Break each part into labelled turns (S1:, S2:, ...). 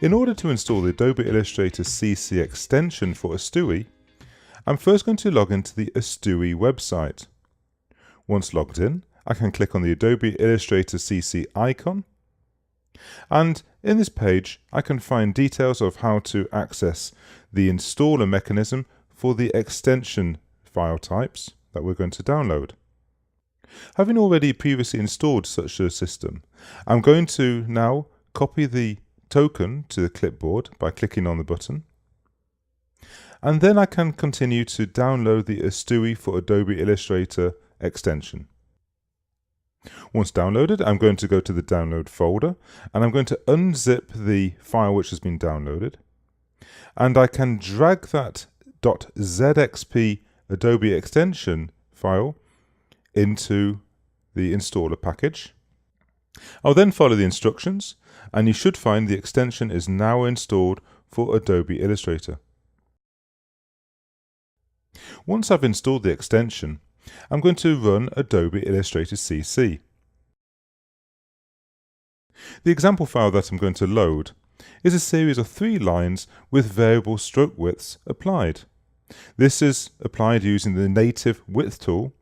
S1: In order to install the Adobe Illustrator CC extension for Astui, I'm first going to log into the Astui website. Once logged in, I can click on the Adobe Illustrator CC icon, and in this page I can find details of how to access the installer mechanism for the extension file types that we're going to download. Having already previously installed such a system, I'm going to now copy the token to the clipboard by clicking on the button, and then I can continue to download the Astui for Adobe Illustrator extension. Once downloaded, I'm going to go to the download folder and I'm going to unzip the file which has been downloaded, and I can drag that .zxp Adobe extension file into the installer package. I'll then follow the instructions and you should find the extension is now installed for Adobe Illustrator. Once I've installed the extension, I'm going to run Adobe Illustrator CC. The example file that I'm going to load is a series of 3 lines with variable stroke widths applied. This is applied using the native width tool,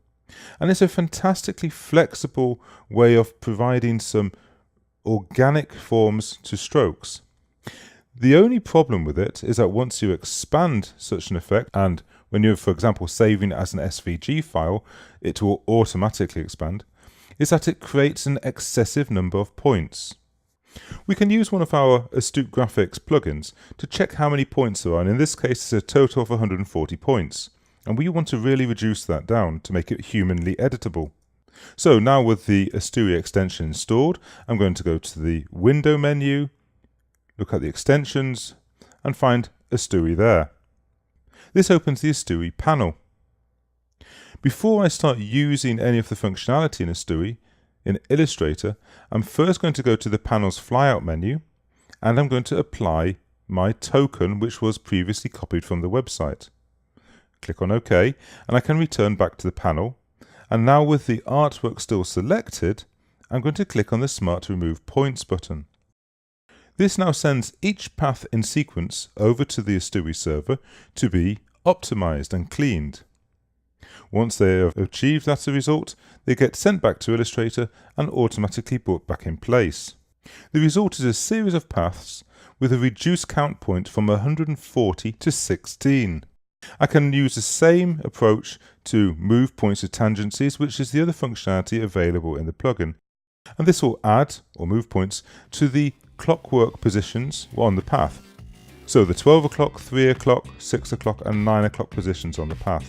S1: and it's a fantastically flexible way of providing some organic forms to strokes. The only problem with it is that once you expand such an effect, and when you're, for example, saving it as an SVG file, it will automatically expand, is that it creates an excessive number of points. We can use one of our Astui Graphics plugins to check how many points there are, and in this case it's a total of 140 points. And we want to really reduce that down to make it humanly editable. So now with the Astui extension installed, I'm going to go to the Window menu, look at the extensions, and find Astui there. This opens the Astui panel. Before I start using any of the functionality in Astui, in Illustrator, I'm first going to go to the panel's flyout menu, and I'm going to apply my token which was previously copied from the website. Click on OK, and I can return back to the panel, and now with the artwork still selected, I'm going to click on the Smart Remove Points button. This now sends each path in sequence over to the Astui server to be optimized and cleaned. Once they have achieved that result, they get sent back to Illustrator and automatically brought back in place. The result is a series of paths with a reduced count point from 140 to 16. I can use the same approach to move points to tangencies, which is the other functionality available in the plugin. And this will add or move points to the clockwork positions on the path. So the 12 o'clock, 3 o'clock, 6 o'clock and 9 o'clock positions on the path.